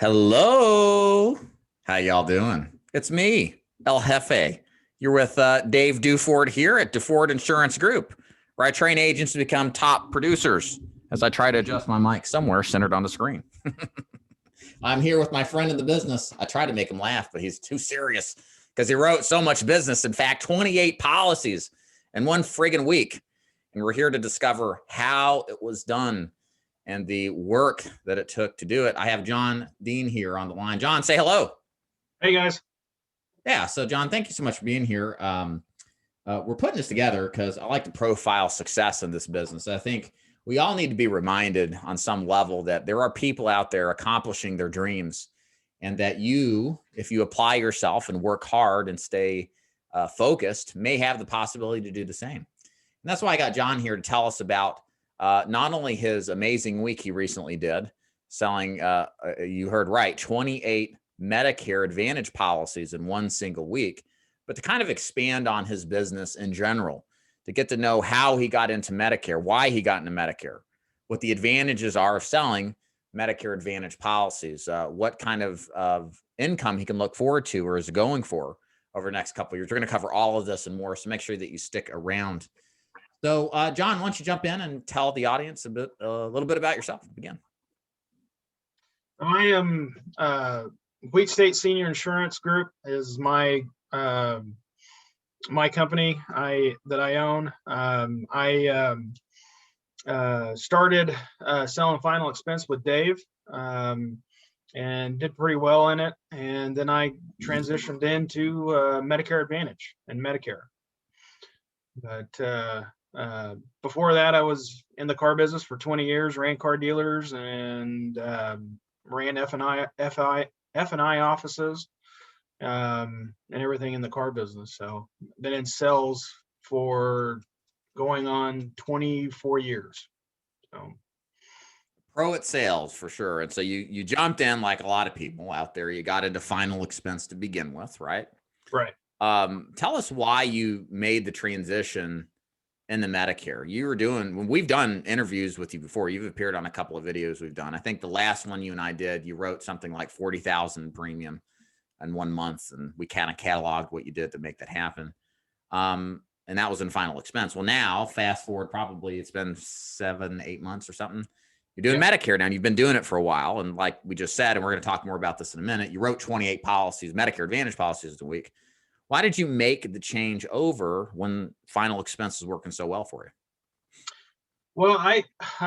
Hello. How y'all doing? It's me, El Jefe. You're with Dave Duford here at Duford Insurance Group, where I train agents to become top producers as I try to adjust my mic somewhere centered on the screen. I'm here with my friend in the business. I try to make him laugh, but he's too serious because he wrote so much business. In fact, 28 policies in one friggin' week. And we're here to discover how it was done and the work that it took to do it. I have John Dean here on the line. John, say hello. Hey, guys. Yeah, so John, thank you so much for being here. We're putting this together because I like to profile success in this business. I think we all need to be reminded on some level that there are people out there accomplishing their dreams, and that you, if you apply yourself and work hard and stay focused, may have the possibility to do the same. And that's why I got John here to tell us about not only his amazing week he recently did, selling, you heard right, 28 Medicare Advantage policies in one single week, but to kind of expand on his business in general, to get to know how he got into Medicare, why he got into Medicare, what the advantages are of selling Medicare Advantage policies, what kind of income he can look forward to or is going for over the next couple of years. We're going to cover all of this and more, so make sure that you stick around. So, John, why don't you jump in and tell the audience a little bit about yourself? Begin. I am Wheat State Senior Insurance Group is my my company that I own. I started selling final expense with Dave and did pretty well in it. And then I transitioned into Medicare Advantage and Medicare. But before that, I was in the car business for 20 years, ran car dealers and ran F&I offices and everything in the car business. So been in sales for going on 24 years. So pro at sales for sure. And so you jumped in like a lot of people out there. You got into final expense to begin with, right? Right. Tell us why you made the transition in the Medicare. You were doing, when we've done interviews with you before, you've appeared on a couple of videos we've done. I think the last one you and I did, you wrote something like 40,000 premium in 1 month, and we kind of cataloged what you did to make that happen. And that was in final expense. Well, now fast forward, probably it's been 7-8 months or something. You're doing Medicare now, and you've been doing it for a while. And like we just said, and we're going to talk more about this in a minute, you wrote 28 policies, Medicare Advantage policies a week. Why did you make the change over when final expense is working so well for you? Well, I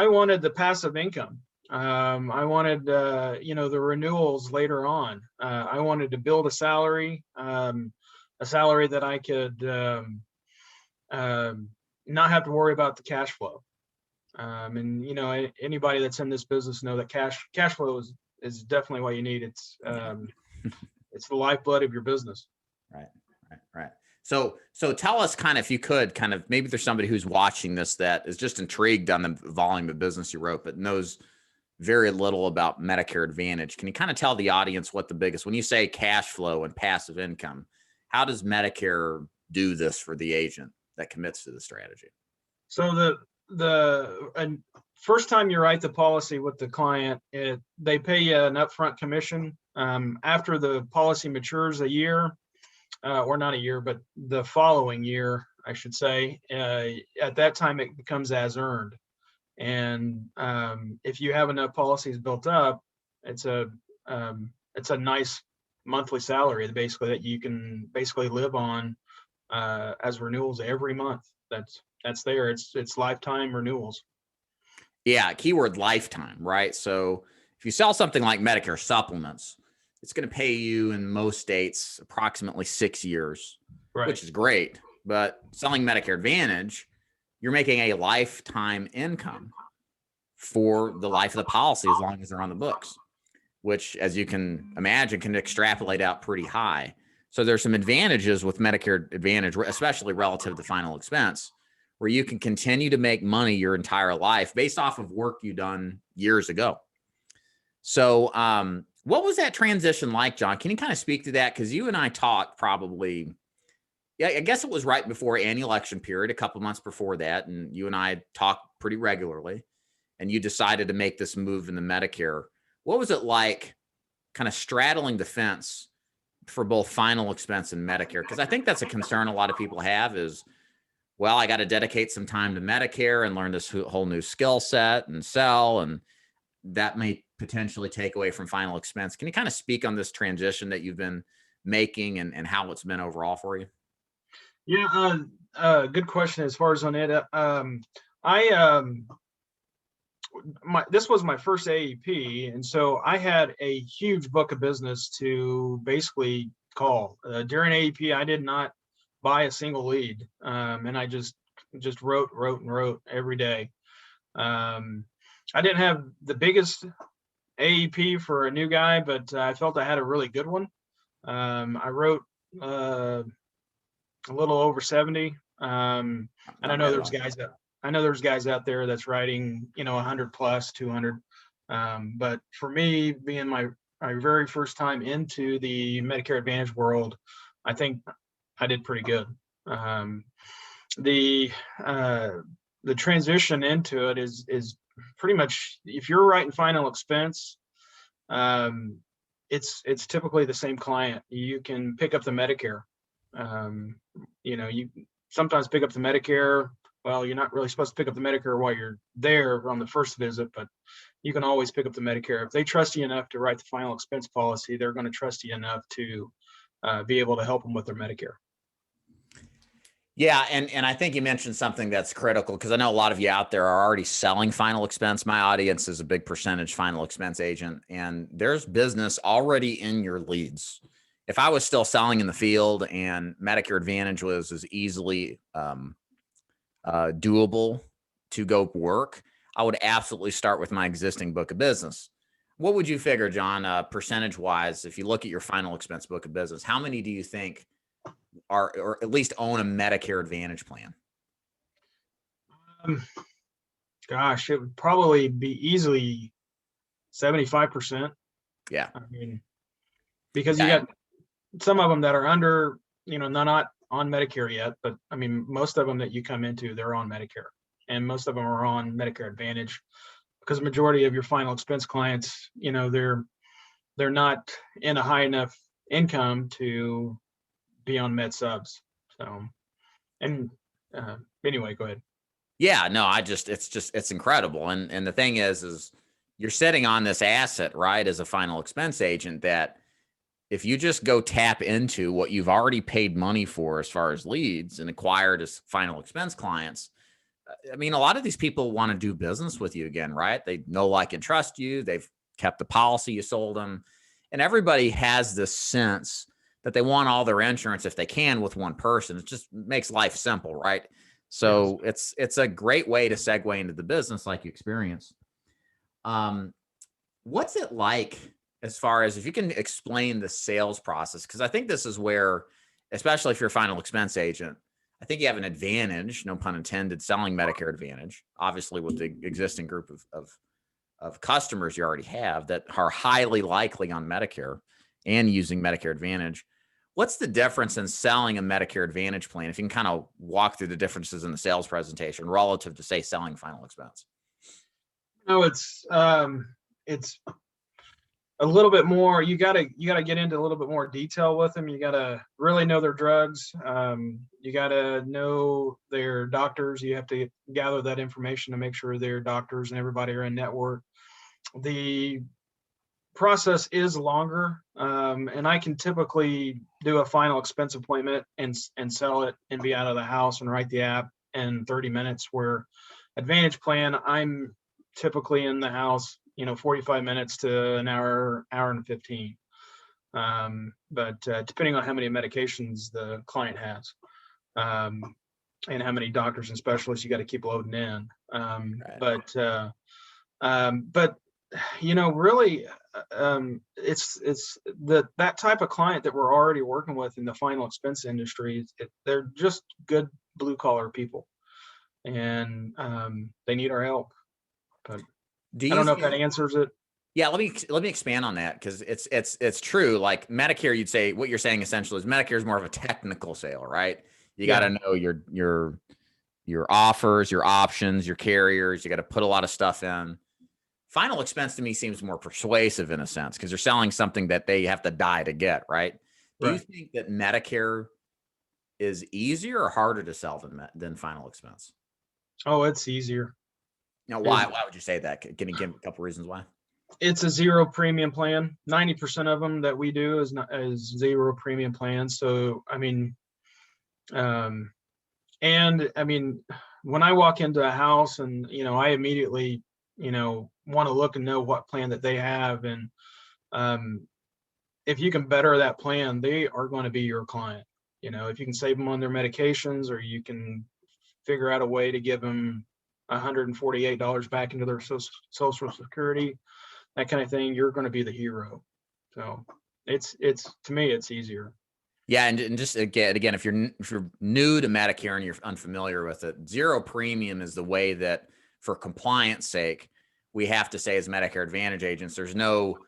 wanted the passive income. I wanted, the renewals later on. I wanted to build a salary that I could not have to worry about the cash flow. And anybody that's in this business know that cash flow is definitely what you need. It's it's the lifeblood of your business. Right. So tell us kind of, if you could, kind of, maybe there's somebody who's watching this that is just intrigued on the volume of business you wrote, but knows very little about Medicare Advantage. Can you kind of tell the audience what the biggest, when you say cash flow and passive income, how does Medicare do this for the agent that commits to the strategy? So the first time you write the policy with the client, they pay you an upfront commission. After the policy matures a year, or not a year, but the following year, I should say, at that time it becomes as earned. And if you have enough policies built up, it's a nice monthly salary basically that you can basically live on as renewals every month. That's there. It's lifetime renewals. Yeah, keyword lifetime, right? So if you sell something like Medicare supplements, it's going to pay you in most states approximately 6 years, right, which is great. But selling Medicare Advantage, you're making a lifetime income for the life of the policy as long as they're on the books, which, as you can imagine, can extrapolate out pretty high. So there's some advantages with Medicare Advantage, especially relative to final expense, where you can continue to make money your entire life based off of work you've done years ago. So what was that transition like, John? Can you kind of speak to that? Because you and I talked probably, I guess it was right before annual election period, a couple months before that. And you and I talked pretty regularly, and you decided to make this move in the Medicare. What was it like kind of straddling the fence for both final expense and Medicare? Because I think that's a concern a lot of people have is, well, I got to dedicate some time to Medicare and learn this whole new skill set and sell, and that may potentially take away from final expense. Can you kind of speak on this transition that you've been making and how it's been overall for you? Yeah, good question as far as on it. I this was my first AEP, and so I had a huge book of business to basically call. During AEP, I did not buy a single lead, and I just wrote every day. I didn't have the biggest AEP for a new guy, but I felt I had a really good one. I wrote a little over 70. And I know there's guys out there that's writing, 100 plus 200. But for me, being my very first time into the Medicare Advantage world, I think I did pretty good. The transition into it is pretty much, if you're writing final expense, it's typically the same client. You can pick up the Medicare. You sometimes pick up the Medicare. Well, you're not really supposed to pick up the Medicare while you're there on the first visit, but you can always pick up the Medicare. If they trust you enough to write the final expense policy, they're going to trust you enough to be able to help them with their Medicare. Yeah, and I think you mentioned something that's critical, because I know a lot of you out there are already selling final expense. My audience is a big percentage final expense agent, and there's business already in your leads. If I was still selling in the field and Medicare Advantage was as easily doable to go work, I would absolutely start with my existing book of business. What would you figure, John, percentage wise, if you look at your final expense book of business, how many do you think are, or at least own a Medicare Advantage plan? Gosh, it would probably be easily 75%. Yeah. I mean, because you got some of them that are under, not on Medicare yet, but I mean, most of them that you come into, they're on Medicare, and most of them are on Medicare Advantage, because the majority of your final expense clients, they're not in a high enough income to be on med subs. So, and anyway, go ahead. Yeah, no, it's incredible. And the thing is you're sitting on this asset, right, as a final expense agent, that if you just go tap into what you've already paid money for as far as leads and acquired as final expense clients, I mean, a lot of these people want to do business with you again, right? They know, like, and trust you. They've kept the policy you sold them. And everybody has this sense that they want all their insurance if they can with one person. It just makes life simple, right? So yes, it's a great way to segue into the business like you experience. What's it like as far as, if you can explain the sales process? Because I think this is where, especially if you're a final expense agent, I think you have an advantage, no pun intended, selling Medicare Advantage, obviously with the existing group of customers you already have that are highly likely on Medicare and using Medicare Advantage. What's the difference in selling a Medicare Advantage plan, if you can kind of walk through the differences in the sales presentation relative to, say, selling final expense? It's a little bit more. You gotta get into a little bit more detail with them. You gotta really know their drugs. You gotta know their doctors. You have to gather that information to make sure their doctors and everybody are in network. The process is longer, and I can typically do a final expense appointment and sell it and be out of the house and write the app in 30 minutes, where Advantage plan, I'm typically in the house, 45 minutes to an hour and 15. But depending on how many medications the client has, and how many doctors and specialists you got to keep loading in. Right. But really, it's that type of client that we're already working with in the final expense industry. They're just good blue collar people, and they need our help. But I don't know if that answers it. Yeah, let me expand on that, because it's true. Like Medicare, you'd say what you're saying essentially is Medicare is more of a technical sale, right? You got to know your offers, your options, your carriers. You got to put a lot of stuff in. final expense to me seems more persuasive in a sense because they're selling something that they have to die to get, right? Do you Right. think that Medicare is easier or harder to sell than final expense? Oh, it's easier. Now, It, why would you say that? Can you give a couple reasons why? it's a zero premium plan. 90% of them that we do is zero premium plans. So, I mean, um, and I mean, when I walk into a house and, I immediately, want to look and know what plan that they have. And um, if you can better that plan, they are going to be your client. If you can save them on their medications, or you can figure out a way to give them $148 back into their social security, that kind of thing, you're going to be the hero. So it's to me, it's easier. Yeah, and just again, if you're new to Medicare and you're unfamiliar with it, zero premium is the way that, for compliance sake, we have to say as Medicare Advantage agents, there's no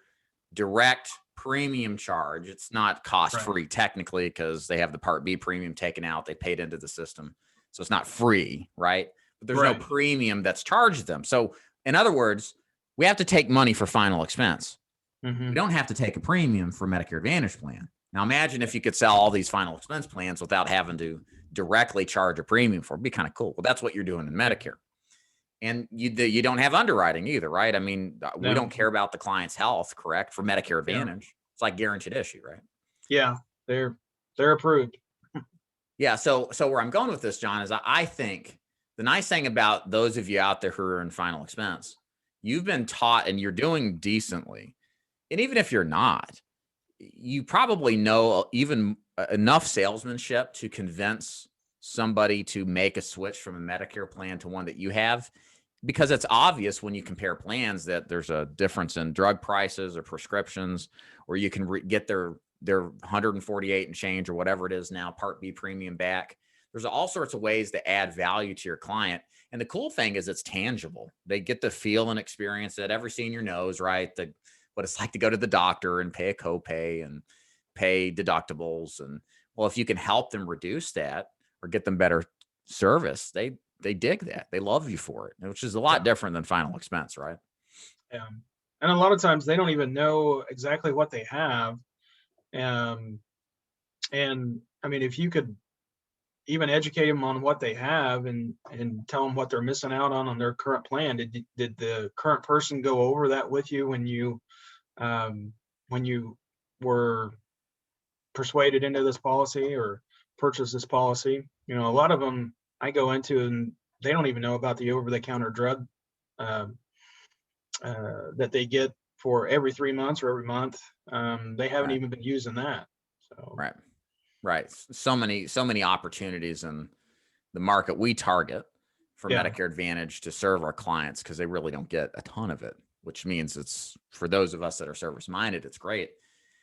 direct premium charge. It's not cost free technically because they have the Part B premium taken out. They paid into the system, so it's not free, right? But there's no premium that's charged them. So in other words, we have to take money for final expense. We don't have to take a premium for Medicare Advantage plan. Now imagine if you could sell all these final expense plans without having to directly charge a premium for it. It'd be kind of cool. Well, that's what you're doing in Medicare. And you don't have underwriting either, right? I mean, we don't care about the client's health, correct? For Medicare Advantage, it's like guaranteed issue, right? Yeah, they're approved. Yeah. So where I'm going with this, John, is I think the nice thing about those of you out there who are in final expense, you've been taught and you're doing decently. And even if you're not, you probably know even enough salesmanship to convince somebody to make a switch from a Medicare plan to one that you have, because it's obvious when you compare plans that there's a difference in drug prices or prescriptions, or you can get their 148 and change or whatever it is now, Part B premium back. There's all sorts of ways to add value to your client. And the cool thing is it's tangible. They get to feel and experience that every senior knows, right? What it's like to go to the doctor and pay a copay and pay deductibles. And well, if you can help them reduce that or get them better service, they dig that. They love you for it, which is a lot different than final expense, right? Yeah. And a lot of times they don't even know exactly what they have. And I mean, if you could even educate them on what they have and tell them what they're missing out on their current plan. Did the current person go over that with you when you were persuaded into this policy or purchased this policy? A lot of them I go into and they don't even know about the over-the-counter drug that they get for every 3 months or every month. They haven't even been using that. So Right. So many opportunities in the market we target for Medicare Advantage to serve our clients, because they really don't get a ton of it, which means it's, for those of us that are service minded, it's great.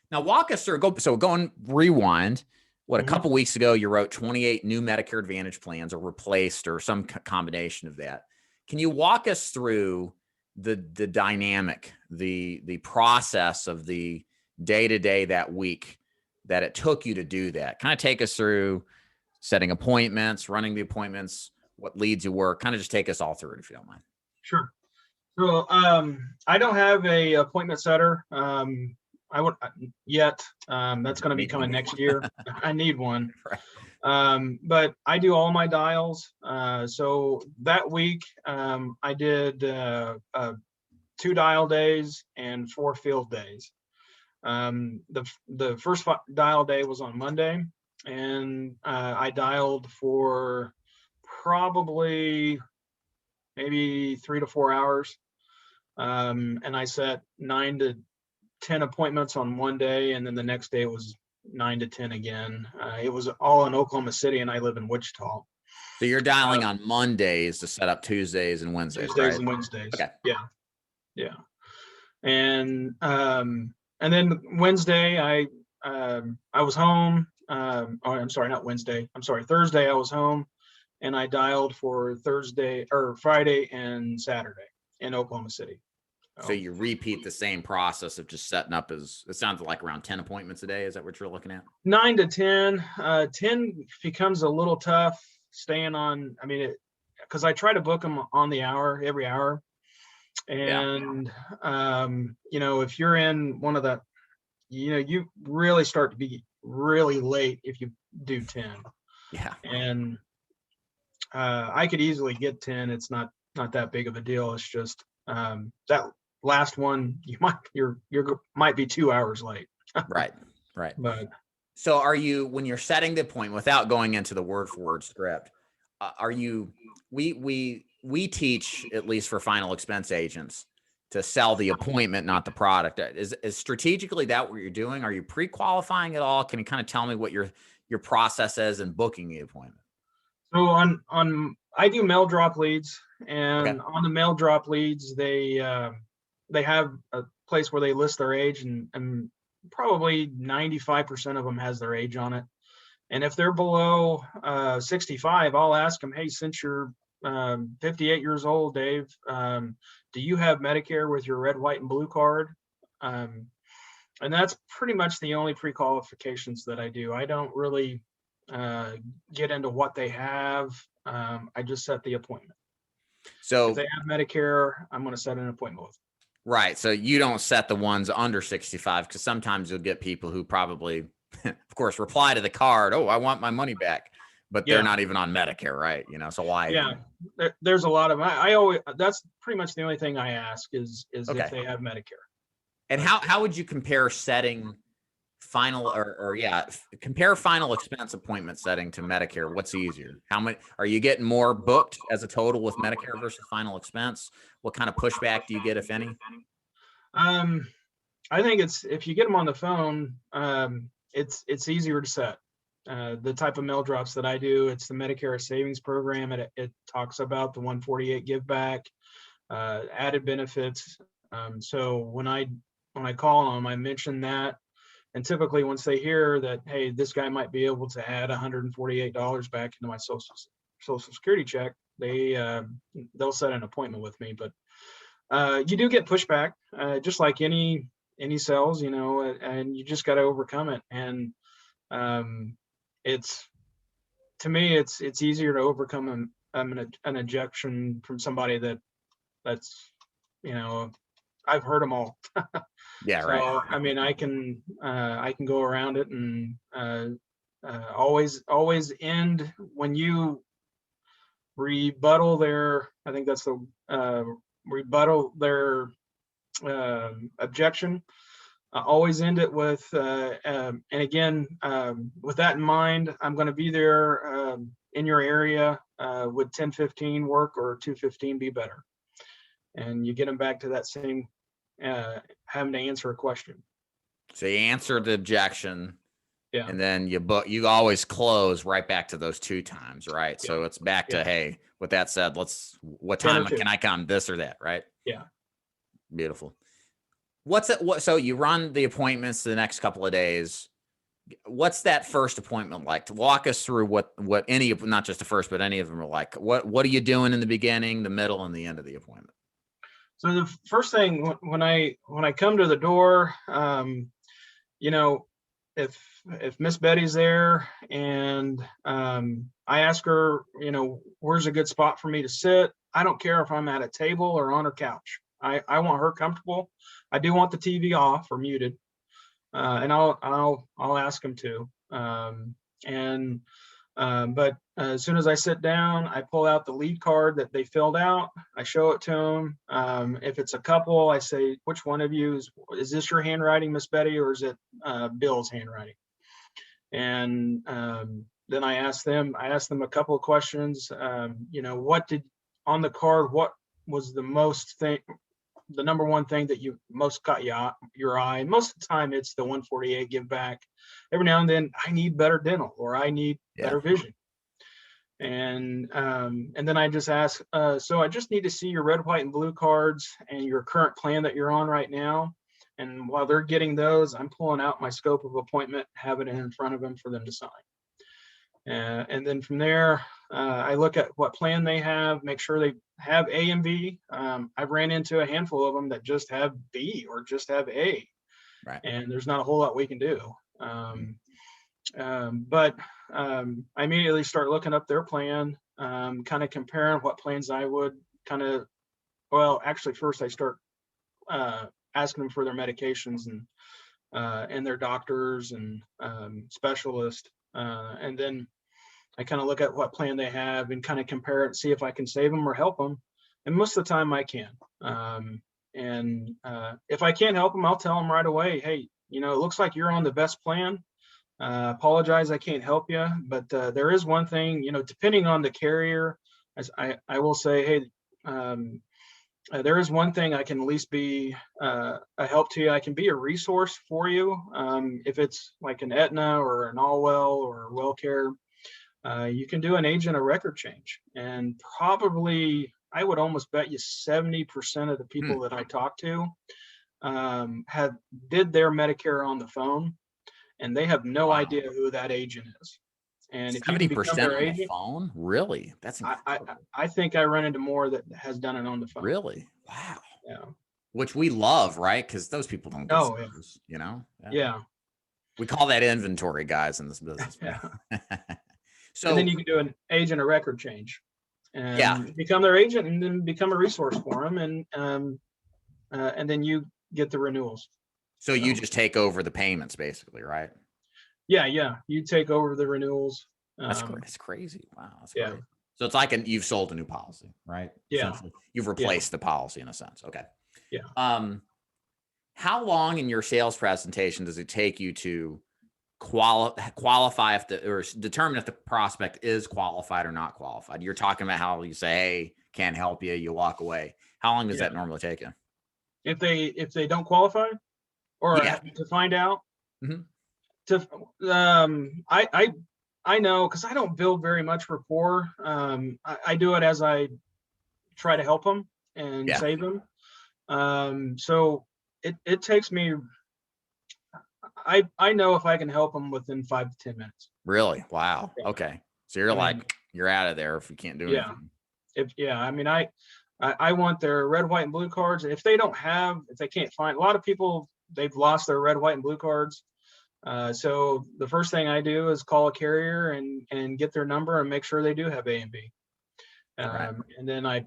Now walk us through, go and rewind. What, a couple weeks ago, you wrote 28 new Medicare Advantage plans, or replaced, or some combination of that. Can you walk us through the dynamic, the process of the day-to-day that week that it took you to do that? Kind of take us through setting appointments, running the appointments, what leads you work. Kind of just take us all through it, if you don't mind. Sure. So I don't have a appointment setter. I would yet. That's going to be coming next year. I need one. But I do all my dials. So that week I did 2 dial days and 4 field days. The first dial day was on Monday, and I dialed for probably maybe 3 to 4 hours. And I set 9 to 10 appointments on one day, and then the next day was 9 to 10 again. It was all in Oklahoma City, and I live in Wichita. So you're dialing on Mondays to set up Tuesdays and Wednesdays, Tuesdays and Wednesdays. Okay. Yeah. And then Wednesday, I was home. I'm sorry, not Wednesday. I'm sorry, Thursday I was home, and I dialed for Friday and Saturday in Oklahoma City. So you repeat the same process of just setting up, as it sounds like around 10 appointments a day. Is that what you're looking at? 9 to 10. 10 becomes a little tough staying on. I mean, because I try to book them on the hour, every hour. And, if you're in one of the, you really start to be really late if you do 10. Yeah. And I could easily get 10. It's not that big of a deal. It's just that last one, you might be 2 hours late. Right. But So when you're setting the appointment without going into the word for word script, we teach, at least for final expense agents, to sell the appointment, not the product. Is strategically that what you're doing? Are you pre-qualifying at all? Can you kind of tell me what your process is in booking the appointment? so I do mail drop leads, Okay. and on the mail drop leads, they have a place where they list their age, and probably 95% of them has their age on it. And if they're below 65, I'll ask them, hey, since you're 58 years old, Dave, do you have Medicare with your red, white, and blue card? And that's pretty much the only pre-qualifications that I do. I don't really get into what they have. I just set the appointment. So if they have Medicare, I'm going to set an appointment with them. Right. So you don't set the ones under 65, because sometimes you'll get people who probably, of course, reply to the card, oh, I want my money back, but they're not even on Medicare, right? So why? Yeah, there's a lot of, I always, that's pretty much the only thing I ask is Okay. if they have Medicare. And how would you compare setting final compare final expense appointment setting to Medicare? What's easier? How many are you getting more booked as a total with Medicare versus final expense? What kind of pushback do you get, if any? I think if you get them on the phone, it's easier to set. The type of mail drops that I do, it's the Medicare Savings Program. It talks about the 148 give back, added benefits. So when I call them, I mention that. And typically once they hear that, hey, this guy might be able to add $148 back into my social security check, they'll set an appointment with me. But you do get pushback, just like any sales, and you just got to overcome it. And to me, it's easier to overcome an objection from somebody that's, I've heard them all. Yeah, So, right. I mean, I can go around it, and always end when you rebuttal their, I think that's the rebuttal their objection. Always end it with, and again, with that in mind, I'm going to be there in your area. Would 10:15 work, or 2:15 be better? And you get them back to that same having to answer a question. So you answer the objection, yeah, and then you always close right back to those 2 times, right? Yeah. So it's back to, hey, with that said, what time can I come, this or that, right? Yeah. Beautiful. So you run the appointments the next couple of days. What's that first appointment like? To walk us through what any, not just the first, but any of them are like. What are you doing in the beginning, the middle, and the end of the appointment? So the first thing when I come to the door, if Miss Betty's there, and I ask her, where's a good spot for me to sit? I don't care if I'm at a table or on her couch. I want her comfortable. I do want the TV off or muted, and I'll ask them to. But as soon as I sit down, I pull out the lead card that they filled out. I show it to them. If it's a couple, I say, which one of you is this your handwriting, Miss Betty, or is it Bill's handwriting? And then I ask them a couple of questions. What did on the card? What was the number one thing that you most caught your eye? Most of the time it's the 148 give back. Every now and then I need better dental, or I need better vision. And then I just ask, so I just need to see your red, white, and blue cards and your current plan that you're on right now. And while they're getting those, I'm pulling out my scope of appointment, having it in front of them for them to sign. And then from there, I look at what plan they have, make sure they have A and B. I've ran into a handful of them that just have B or just have A, right? And there's not a whole lot we can do. But I immediately start looking up their plan, kind of comparing what plans I would kind of well, actually first I start asking them for their medications and their doctors and specialists. And then I kind of look at what plan they have and kind of compare it and see if I can save them or help them. And most of the time I can. And if I can't help them, I'll tell them right away, hey, it looks like you're on the best plan. Apologize, I can't help you. But there is one thing, depending on the carrier, as I will say, hey, there is one thing I can at least be a help to you. I can be a resource for you. If it's like an Aetna or an Allwell or WellCare, you can do an agent of record change. And probably, I would almost bet you 70% of the people that I talk to did their Medicare on the phone, and they have no idea who that agent is. And if you can become their agent, phone, really? That's incredible. I think I run into more that has done it on the phone. Really? Wow. Yeah. Which we love, right? Because those people don't get service, Yeah. We call that inventory, guys, in this business. Yeah. So and then you can do an agent of record change and become their agent and then become a resource for them. And then you get the renewals. So you just take over the payments basically, right? Yeah. You take over the renewals. That's crazy. Wow. That's yeah. great. So it's like you've sold a new policy, right? Yeah. You've replaced the policy in a sense. Okay. Yeah. How long in your sales presentation does it take you to qualify or determine if the prospect is qualified or not qualified? You're talking about how you say, hey, can't help you, you walk away. How long does that normally take you? If they don't qualify or to find out? I know, because I don't build very much rapport. I do it as I try to help them and save them. So it takes me, I know if I can help them within 5 to 10 minutes. Really? Wow. Okay. So you're out of there if you can't do anything. I mean, I want their red, white, and blue cards. And if they can't find, a lot of people, they've lost their red, white, and blue cards. So the first thing I do is call a carrier and get their number and make sure they do have A and B. And then I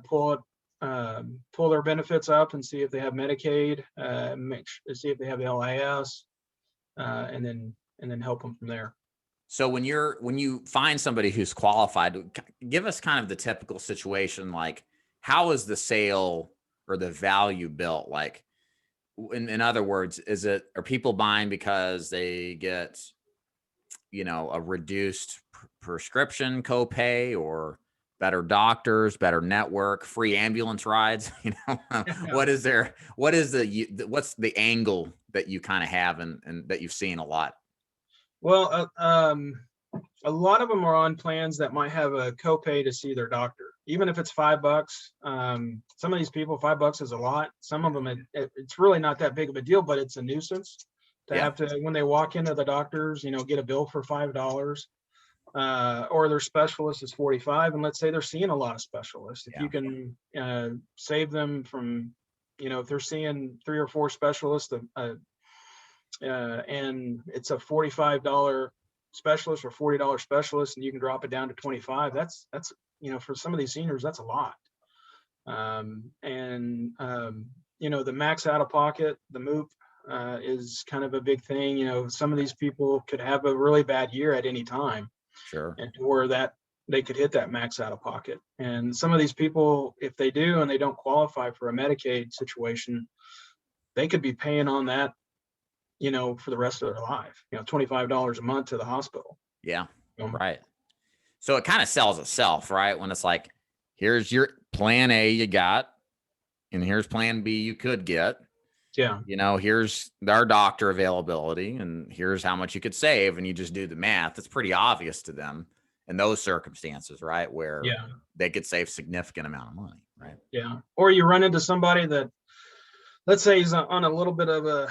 pull their benefits up and see if they have Medicaid, see if they have LIS, and then help them from there. So when you find somebody who's qualified, give us kind of the typical situation. Like, how is the sale or the value built? Like, in other words, are people buying because they get, a reduced prescription copay or better doctors, better network, free ambulance rides? What's the angle that you kind of have and that you've seen a lot? Well, a lot of them are on plans that might have a copay to see their doctor, even if it's $5. Some of these people, $5 is a lot. Some of them, it's really not that big of a deal, but it's a nuisance to have to, when they walk into the doctors, get a bill for $5, or their specialist is $45. And let's say they're seeing a lot of specialists. If you can save them from, if they're seeing 3 or 4 specialists, and it's a $45 specialist or $40 specialist, and you can drop it down to $25. That's for some of these seniors, that's a lot. The max out of pocket, the MOOP, is kind of a big thing. Some of these people could have a really bad year at any time. Sure. And where that they could hit that max out of pocket. And some of these people, if they do and they don't qualify for a Medicaid situation, they could be paying on that, for the rest of their life, $25 a month to the hospital. Yeah. Right. So it kind of sells itself, right? When it's like, here's your plan A you got, and here's plan B you could get. Yeah. Here's our doctor availability, and here's how much you could save. And you just do the math. It's pretty obvious to them in those circumstances, right? Where they could save significant amount of money, right? Yeah. Or you run into somebody that, let's say he's on a little bit of a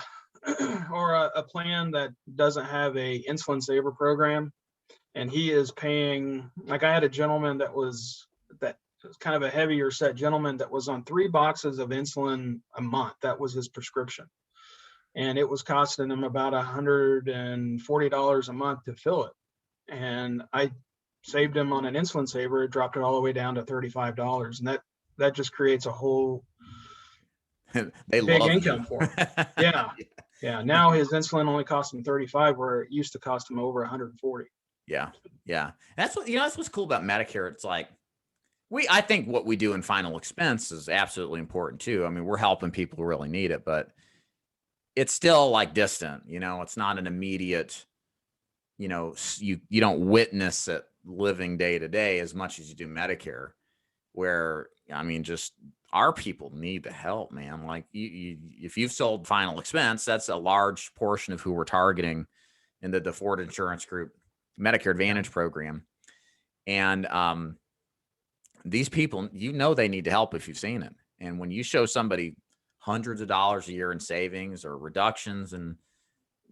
plan that doesn't have a insulin saver program, and he is paying, like I had a gentleman that was kind of a heavier set gentleman that was on 3 boxes of insulin a month. That was his prescription. And it was costing him about $140 a month to fill it. And I saved him on an insulin saver, dropped it all the way down to $35. And that just creates a whole They big love income you. for him. Yeah. Yeah. Now his insulin only costs him 35, where it used to cost him over 140. Yeah. Yeah. That's what, that's what's cool about Medicare. It's like, I think what we do in final expense is absolutely important too. I mean, we're helping people who really need it, but it's still like distant, it's not an immediate, you don't witness it living day to day as much as you do Medicare, where, I mean, just our people need the help, man. Like if you've sold final expense, that's a large portion of who we're targeting in the Ford Insurance Group Medicare Advantage program. And, these people, they need to help if you've seen it. And when you show somebody hundreds of dollars a year in savings or reductions and,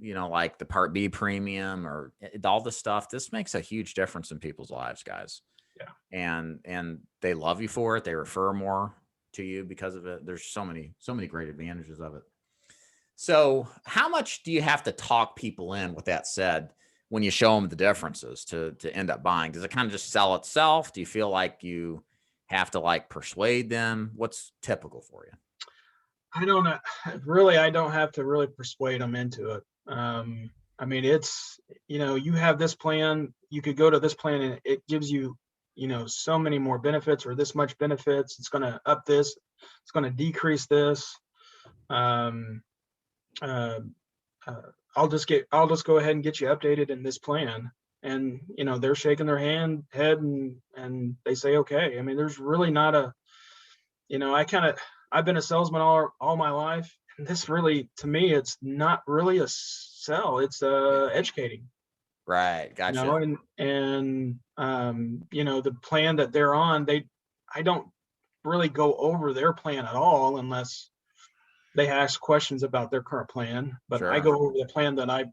like the Part B premium or all this stuff, this makes a huge difference in people's lives, guys. Yeah. And they love you for it. They refer more to you because of it. There's so many great advantages of it. So how much do you have to talk people in, with that said, when you show them the differences to end up buying? Does it kind of just sell itself? Do you feel like you have to like persuade them? What's typical for you? I don't know. Really, I don't have to really persuade them into it. I mean, it's, you have this plan, you could go to this plan and it gives you, so many more benefits or this much benefits. It's going to up this, it's going to decrease this. Um, uh, I'll just go ahead and get you updated in this plan. And, they're shaking their head and they say, okay. I mean, there's really not a, I've been a salesman all my life. And this really, to me, it's not really a sell. It's educating. Right. Gotcha. The plan that they're on, I don't really go over their plan at all unless they ask questions about their current plan. But Sure. I go over the plan that I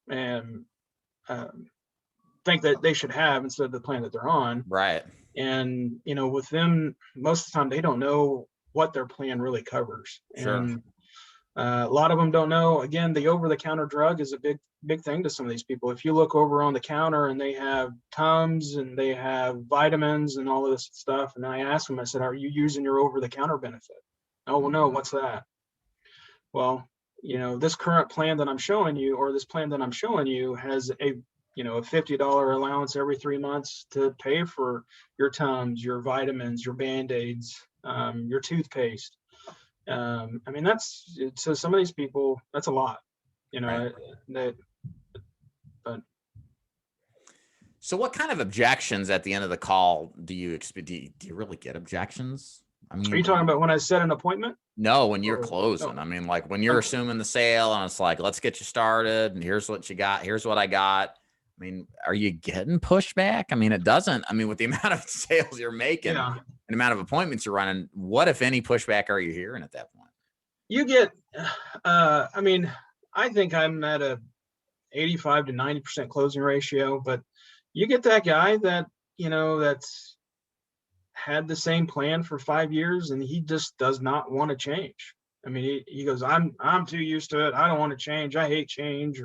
am think that they should have instead of the plan that they're on. Right. And, with them, most of the time, they don't know what their plan really covers. Sure. And a lot of them don't know. Again, the over-the-counter drug is a big thing to some of these people. If you look over on the counter and they have Tums and they have vitamins and all of this stuff, and I asked them, I said, are you using your over-the-counter benefit? Oh, well, no, what's that? Well, this current plan that I'm showing you, or this plan that I'm showing you, has a $50 allowance every 3 months to pay for your Tums, your vitamins, your Band-Aids, your toothpaste. I mean, so some of these people, that's a lot, Right. But so what kind of objections at the end of the call do you expect? Do you really get objections? I mean, are you talking about when I set an appointment? No, when you're closing. I mean, like when you're assuming the sale and it's like, let's get you started and here's what you got. Here's what I got. I mean, are you getting pushback? I mean, it doesn't. I mean, with the amount of sales you're making and the amount of appointments you're running, what, if any, pushback are you hearing at that point? You get, I mean, I think I'm at a 85 to 90% closing ratio, but you get that guy that, that's had the same plan for 5 years and he just does not want to change. I mean, he goes, I'm too used to it. I don't want to change. I hate change.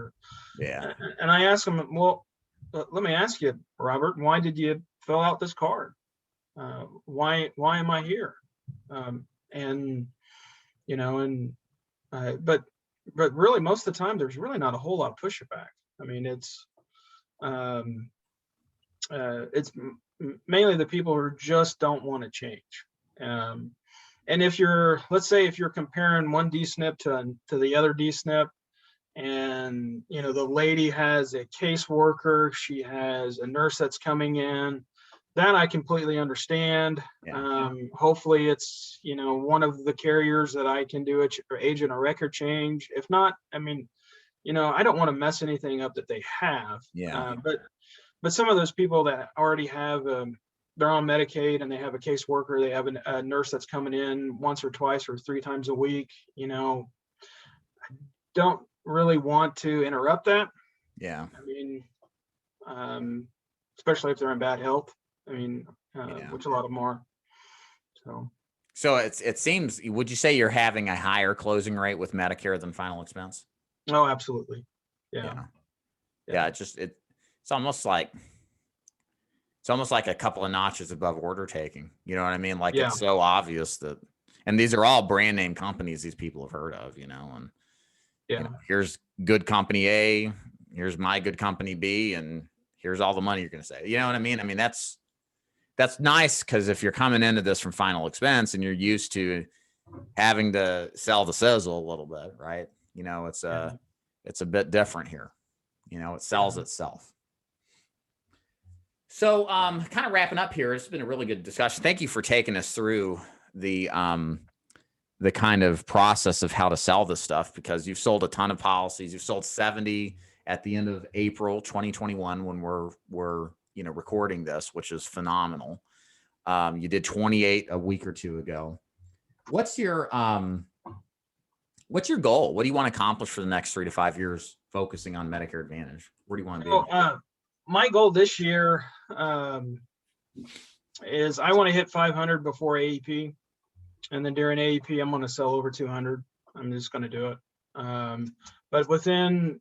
And I ask him, well, let me ask you, Robert, why did you fill out this card? Why am I here? But really most of the time, there's really not a whole lot of pushback. I mean, it's mainly the people who just don't want to change. And let's say if you're comparing one D-SNP to the other D-SNP, and the lady has a caseworker, she has a nurse that's coming in, that I completely understand. Hopefully it's one of the carriers that I can do or agent a record change. If not, I mean, I don't want to mess anything up that they have. But some of those people that already have they're on Medicaid and they have a caseworker, they have a nurse that's coming in once or twice or 3 times a week, I don't really want to interrupt that. I mean, especially if they're in bad health. I mean, which a lot of them are. So it seems, would you say you're having a higher closing rate with Medicare than final expense? Oh, absolutely. Yeah. It's almost like, it's almost like a couple of notches above order taking. You know what I mean? Like Yeah. it's so obvious that, and these are all brand name companies these people have heard of, you know, and Yeah. you know, here's good company A, here's my good company B, and here's all the money you're going to save. You know what I mean? I mean, that's nice because if you're coming into this from final expense and you're used to having to sell the sizzle a little bit, right? You know, it's a bit different here. You know, it sells itself. So, kind of wrapping up here, it's been a really good discussion. Thank you for taking us through the kind of process of how to sell this stuff, because you've sold a ton of policies. You've sold 70 at the end of April 2021 when we're you know, recording this, which is phenomenal. You did 28 a week or two ago. What's your goal? What do you want to accomplish for the next 3 to 5 years focusing on Medicare Advantage? Where do you want to be? My goal this year is I want to hit 500 before AEP. And then during AEP, I'm going to sell over 200. I'm just going to do it. But within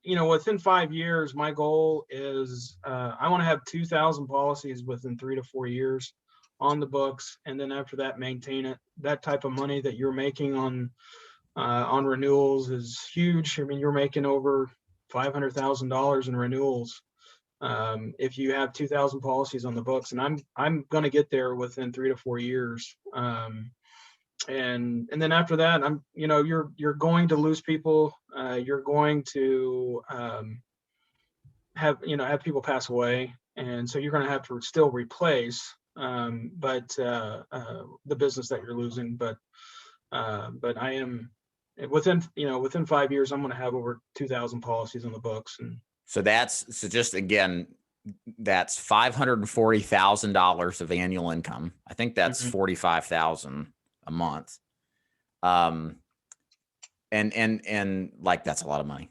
5 years, my goal is I want to have 2,000 policies within 3 to 4 years on the books. And then after that, maintain it. That type of money that you're making on renewals is huge. I mean, you're making over $500,000 in renewals if you have 2,000 policies on the books, and I'm going to get there within 3 to 4 years. And then after that, you're going to lose people. You're going to have people pass away, and so you're going to have to still replace, but the business that you're losing. But I am within 5 years, I'm going to have over 2,000 policies on the books. And so just again, that's $540,000 of annual income. I think that's 45,000 a month. And like, that's a lot of money.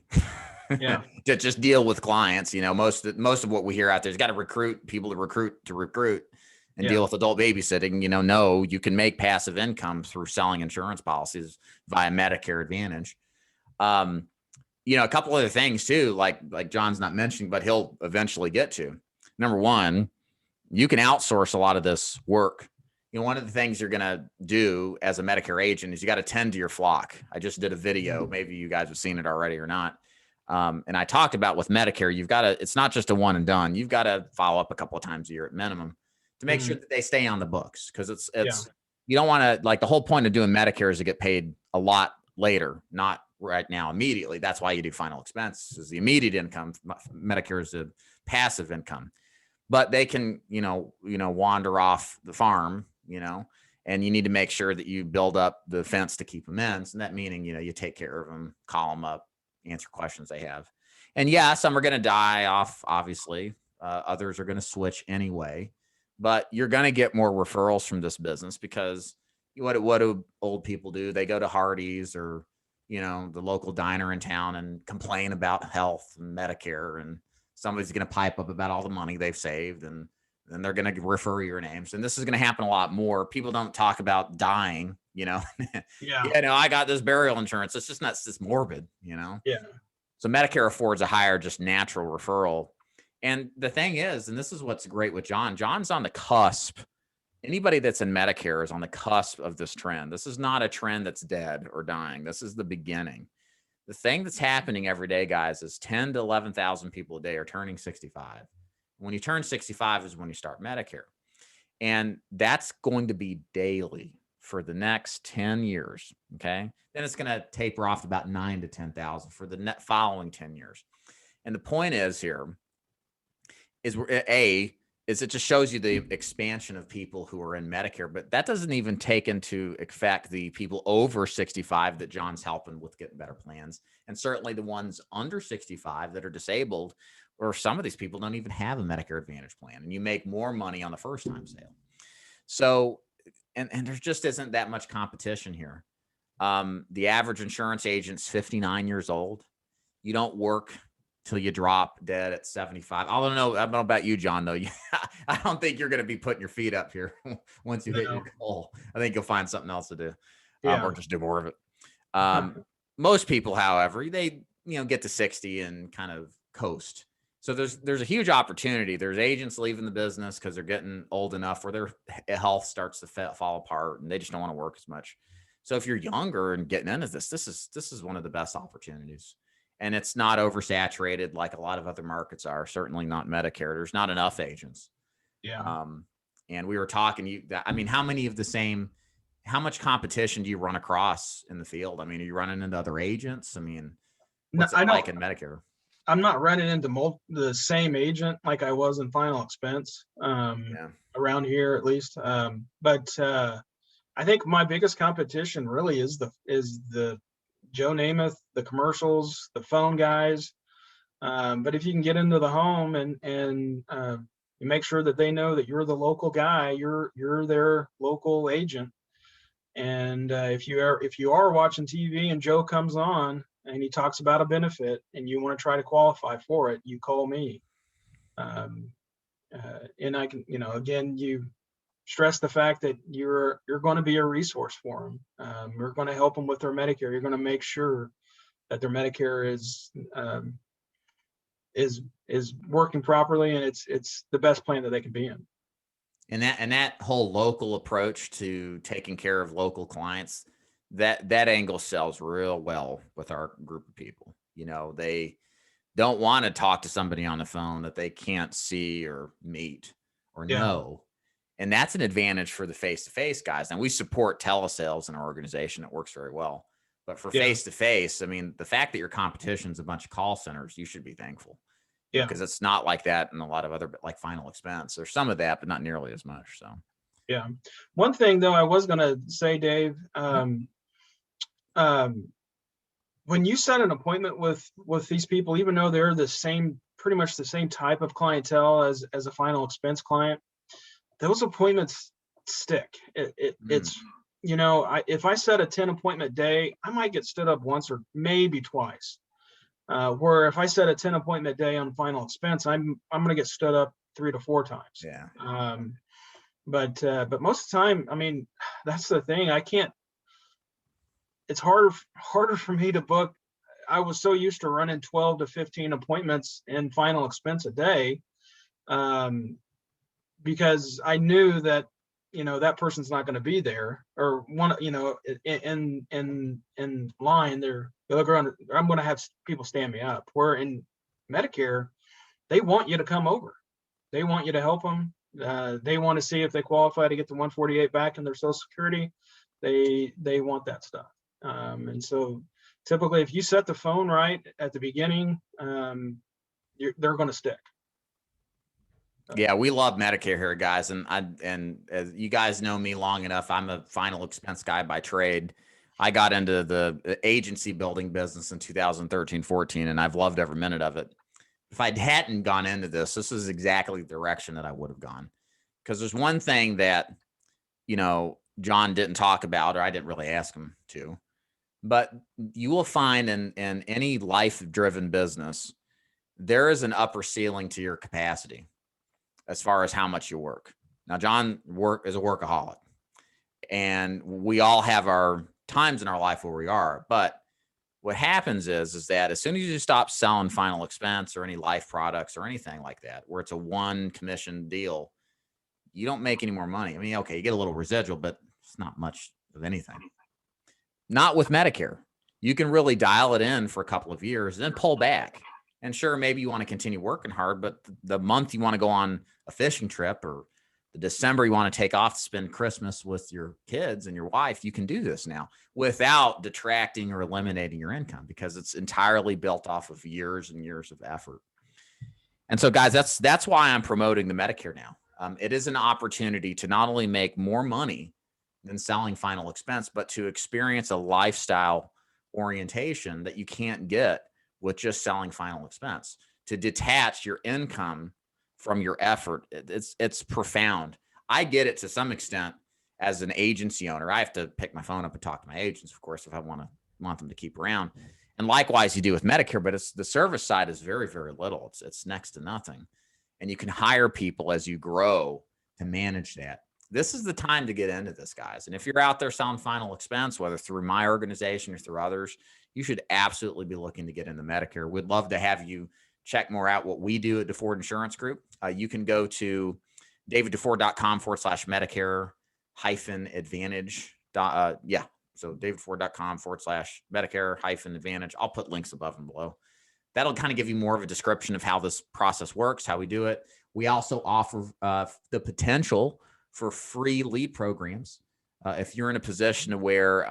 Yeah. To just deal with clients. You know, most of what we hear out there is got to recruit people to recruit and deal with adult babysitting. You know, you can make passive income through selling insurance policies via Medicare Advantage. You know, a couple other things too, like John's not mentioning, but he'll eventually get to. Number one, you can outsource a lot of this work. You know, one of the things you're going to do as a Medicare agent is you got to tend to your flock. I just did a video. Maybe you guys have seen it already or not. And I talked about with Medicare, it's not just a one and done. You've got to follow up a couple of times a year at minimum to make sure that they stay on the books. Cause you don't want to, like, the whole point of doing Medicare is to get paid a lot later, not right now, immediately. That's why you do final expense, is the immediate income. Medicare is a passive income, but they can, wander off the farm, and you need to make sure that you build up the fence to keep them in. So that meaning, you take care of them, call them up, answer questions they have. And yeah, some are going to die off, obviously. Others are going to switch anyway, but you're going to get more referrals from this business, because what do old people do? They go to Hardee's or, the local diner in town and complain about health and Medicare, and somebody's going to pipe up about all the money they've saved, and then they're going to refer your names. And this is going to happen a lot more. People don't talk about dying, Yeah. I got this burial insurance. It's just not, it's just morbid, Yeah. So Medicare affords a higher, just natural referral. And the thing is, and this is what's great with John's on the cusp. Anybody that's in Medicare is on the cusp of this trend. This is not a trend that's dead or dying. This is the beginning. The thing that's happening every day, guys, is 10 to 11,000 people a day are turning 65. When you turn 65 is when you start Medicare. And that's going to be daily for the next 10 years. Okay. Then it's going to taper off about 9 to 10,000 for the following 10 years. And the point is here is it just shows you the expansion of people who are in Medicare, but that doesn't even take into effect the people over 65 that John's helping with getting better plans. And certainly the ones under 65 that are disabled, or some of these people don't even have a Medicare Advantage plan, and you make more money on the first time sale. So, and there just isn't that much competition here. The average insurance agent's 59 years old. You don't work till you drop dead at 75. I don't know about you, John, though. I don't think you're going to be putting your feet up here once you hit your goal. I think you'll find something else to do, or just do more of it. Most people, however, they get to 60 and kind of coast. So there's a huge opportunity. There's agents leaving the business because they're getting old enough where their health starts to fall apart and they just don't want to work as much. So if you're younger and getting into this is one of the best opportunities. And it's not oversaturated like a lot of other markets are. Certainly not Medicare. There's not enough agents. Yeah. And we were talking. I mean, how much competition do you run across in the field? I mean, are you running into other agents? I mean, No, what's it like in Medicare? I'm not running into the same agent like I was in final expense, Yeah. around here at least. But I think my biggest competition really is the Joe Namath, the commercials, the phone guys. But if you can get into the home and you make sure that they know that you're the local guy, you're their local agent. And if you are watching TV and Joe comes on and he talks about a benefit and you want to try to qualify for it, you call me. And I can, again, you stress the fact that you're going to be a resource for them. You're going to help them with their Medicare. You're going to make sure that their Medicare is working properly, and it's the best plan that they can be in. And that whole local approach to taking care of local clients, that angle sells real well with our group of people. They don't want to talk to somebody on the phone that they can't see or meet or know. And that's an advantage for the face-to-face guys. And we support telesales in our organization. It works very well. But for face-to-face, I mean, the fact that your competition is a bunch of call centers, you should be thankful. Yeah. Because it's not like that in a lot of other, like final expense. There's some of that, but not nearly as much. So, yeah. One thing though, I was going to say, Dave, when you set an appointment with these people, even though they're pretty much the same type of clientele as a final expense client, those appointments stick. It's, if I set a 10 appointment day, I might get stood up once or maybe twice. Where if I set a 10 appointment day on final expense, I'm going to get stood up 3 to 4 times. Yeah. But most of the time, I mean, that's the thing. It's harder for me to book. I was so used to running 12 to 15 appointments in final expense a day, because I knew that, that person's not going to be there, or one, in line there. I'm going to have people stand me up. Where in Medicare, they want you to come over. They want you to help them. They want to see if they qualify to get the 148 back in their Social Security. They want that stuff. And so typically, if you set the phone right at the beginning, they're going to stick. Yeah, we love Medicare here, guys. And as you guys know me long enough, I'm a final expense guy by trade. I got into the agency building business in 2013, 14, and I've loved every minute of it. If I hadn't gone into this is exactly the direction that I would have gone. Because there's one thing that, John didn't talk about, or I didn't really ask him to, but you will find in any life-driven business, there is an upper ceiling to your capacity as far as how much you work. Now, John is a workaholic, and we all have our times in our life where we are. But what happens is that as soon as you stop selling final expense or any life products or anything like that, where it's a one commission deal, you don't make any more money. I mean, okay, you get a little residual, but it's not much of anything. Not with Medicare. You can really dial it in for a couple of years, then pull back. And sure, maybe you want to continue working hard, but the month you want to go on a fishing trip, or the December you want to take off to spend Christmas with your kids and your wife, you can do this now without detracting or eliminating your income, because it's entirely built off of years and years of effort. And so, guys, that's why I'm promoting the Medicare now. It is an opportunity to not only make more money than selling final expense, but to experience a lifestyle orientation that you can't get with just selling final expense. To detach your income from your effort, it's profound. I get it to some extent as an agency owner. I have to pick my phone up and talk to my agents, of course, if I want them to keep around. And likewise, you do with Medicare, but it's the service side is very, very little. It's next to nothing. And you can hire people as you grow to manage that. This is the time to get into this, guys. And if you're out there selling final expense, whether through my organization or through others, you should absolutely be looking to get into Medicare. We'd love to have you check more out what we do at DeFord Insurance Group, you can go to daviddeford.com/Medicare-Advantage. So daviddeford.com/Medicare-Advantage. I'll put links above and below. That'll kind of give you more of a description of how this process works, how we do it. We also offer the potential for free lead programs. If you're in a position where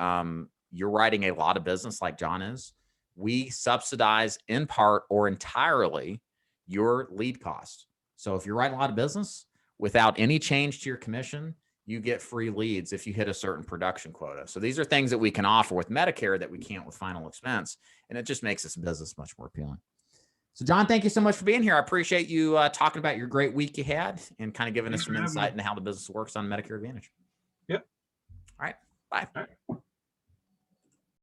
you're writing a lot of business like John is, we subsidize in part or entirely your lead costs. So if you're writing a lot of business without any change to your commission, you get free leads if you hit a certain production quota. So these are things that we can offer with Medicare that we can't with final expense. And it just makes this business much more appealing. So John, thank you so much for being here. I appreciate you talking about your great week you had and kind of giving us some insight into how the business works on Medicare Advantage. Yep. All right. Bye. All right.